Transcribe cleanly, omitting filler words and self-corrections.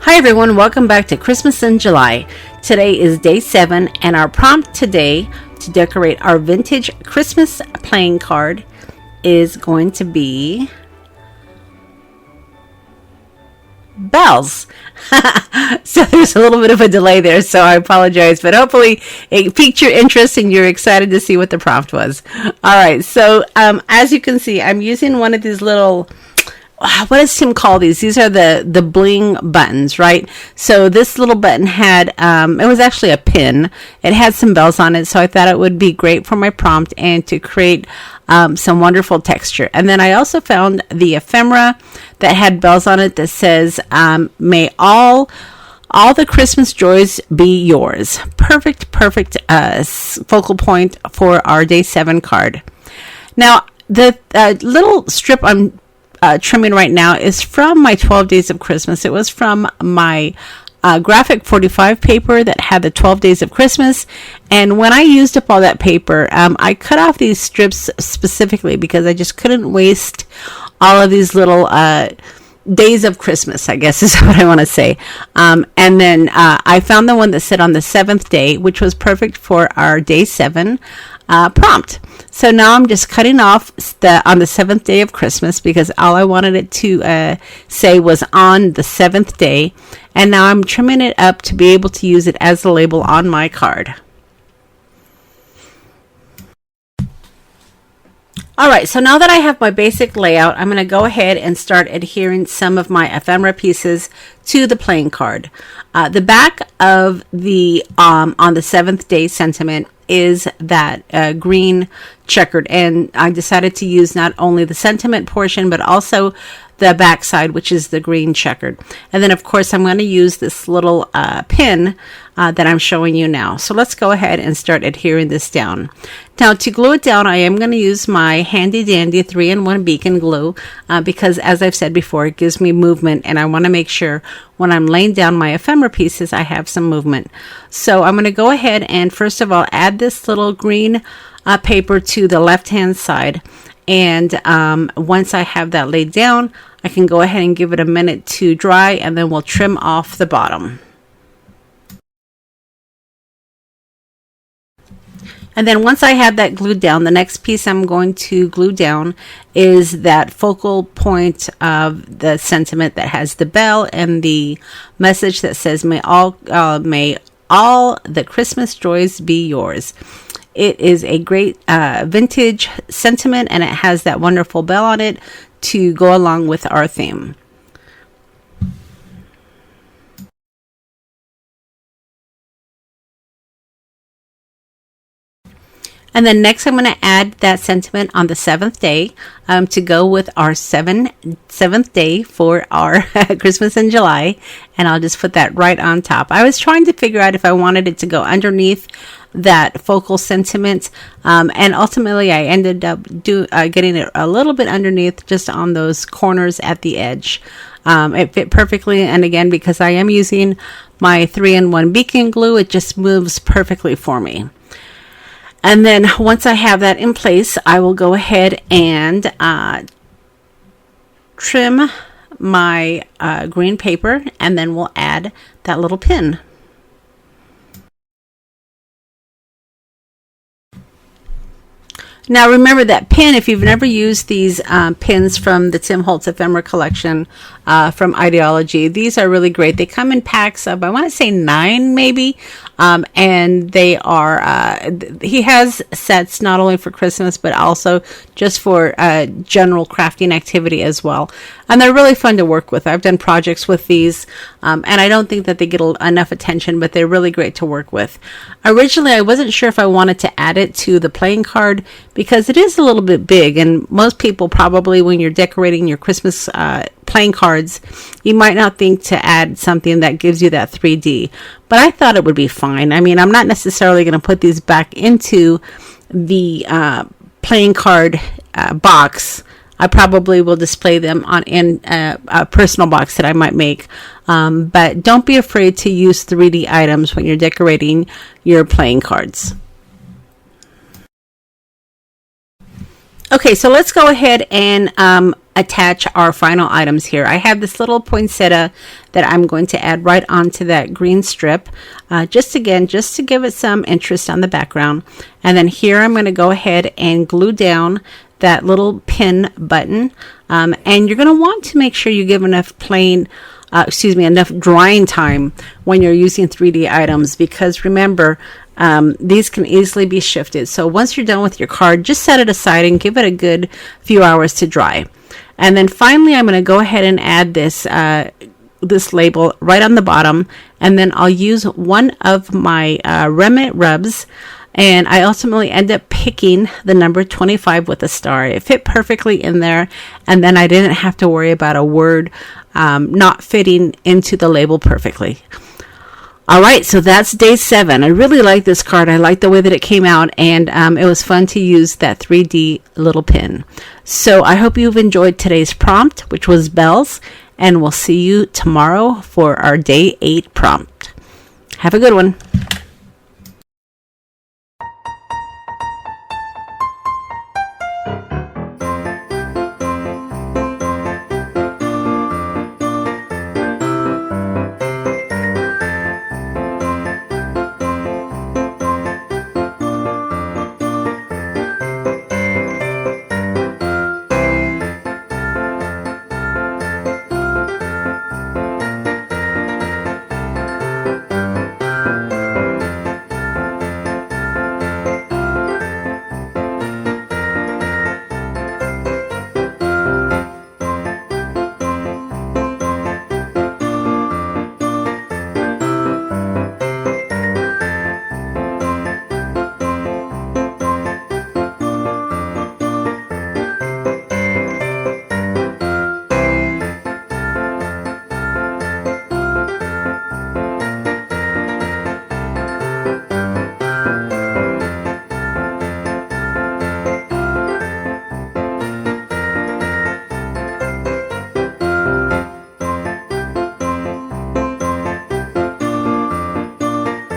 Hi everyone, welcome back to Christmas in July. Today is day 7 and our prompt today to decorate our vintage Christmas playing card is going to be bells. So there's a little bit of a delay there, so I apologize, but hopefully it piqued your interest and you're excited to see what the prompt was. Alright, so as you can see, I'm using one of these little, what does Tim call these? These are the bling buttons, right? So this little button had, it was actually a pin. It had some bells on it, so I thought it would be great for my prompt and to create some wonderful texture. And then I also found the ephemera that had bells on it that says, may all the Christmas joys be yours. Perfect focal point for our day 7 card. Now, the little strip I'm trimming right now is from my 12 Days of Christmas. It was from my graphic 45 paper that had the 12 Days of Christmas, and when I used up all that paper, I cut off these strips specifically because I just couldn't waste all of these little days of Christmas, I guess is what I want to say. And then I found the one that said on the 7th day, which was perfect for our day 7 prompt. So now I'm just cutting off on the 7th day of Christmas because all I wanted it to say was on the 7th day, and now I'm trimming it up to be able to use it as a label on my card. Alright, so now that I have my basic layout, I'm going to go ahead and start adhering some of my ephemera pieces to the playing card. The back of the on the 7th day sentiment is that green checkered, and I decided to use not only the sentiment portion but also the back side, which is the green checkered. And then of course I'm going to use this little pin that I'm showing you now. So let's go ahead and start adhering this down. Now to glue it down, I am going to use my handy dandy 3-in-1 beacon glue because, as I've said before, it gives me movement, and I want to make sure when I'm laying down my ephemera pieces I have some movement. So I'm going to go ahead and first of all add this little green paper to the left hand side, and once I have that laid down, I can go ahead and give it a minute to dry, and then we'll trim off the bottom. And then once I have that glued down, the next piece I'm going to glue down is that focal point of the sentiment that has the bell and the message that says, may all the Christmas joys be yours. It is a great vintage sentiment, and it has that wonderful bell on it to go along with our theme. And then next I'm going to add that sentiment on the 7th day to go with our 7th day for our Christmas in July. And I'll just put that right on top. I was trying to figure out if I wanted it to go underneath that focal sentiment. And ultimately I ended up getting it a little bit underneath, just on those corners at the edge. It fit perfectly. And again, because I am using my 3-in-1 beacon glue, it just moves perfectly for me. And then once I have that in place, I will go ahead and trim my green paper, and then we'll add that little pin. Now remember that pin, if you've never used these pins from the Tim Holtz ephemera collection from Ideology, these are really great. They come in packs of, I want to say 9 maybe, and they are, he has sets not only for Christmas but also just for general crafting activity as well. And they're really fun to work with. I've done projects with these, and I don't think that they get enough attention, but they're really great to work with. Originally, I wasn't sure if I wanted to add it to the playing card because it is a little bit big, and most people probably, when you're decorating your Christmas playing cards, you might not think to add something that gives you that 3D. But I thought it would be fine. I mean, I'm not necessarily going to put these back into the playing card box. I probably will display them in a personal box that I might make. But don't be afraid to use 3D items when you're decorating your playing cards. Okay, so let's go ahead and attach our final items here. I have this little poinsettia that I'm going to add right onto that green strip, just to give it some interest on the background. And then here I'm going to go ahead and glue down that little pin button. And you're going to want to make sure you give enough enough drying time when you're using 3D items, because remember, these can easily be shifted. So once you're done with your card, just set it aside and give it a good few hours to dry. And then finally, I'm going to go ahead and add this this label right on the bottom, and then I'll use one of my remnant rubs, and I ultimately end up picking the number 25 with a star. It fit perfectly in there, and then I didn't have to worry about a word not fitting into the label perfectly. All right, so that's day 7. I really like this card. I like the way that it came out, and it was fun to use that 3D little pin. So I hope you've enjoyed today's prompt, which was bells, and we'll see you tomorrow for our day 8 prompt. Have a good one.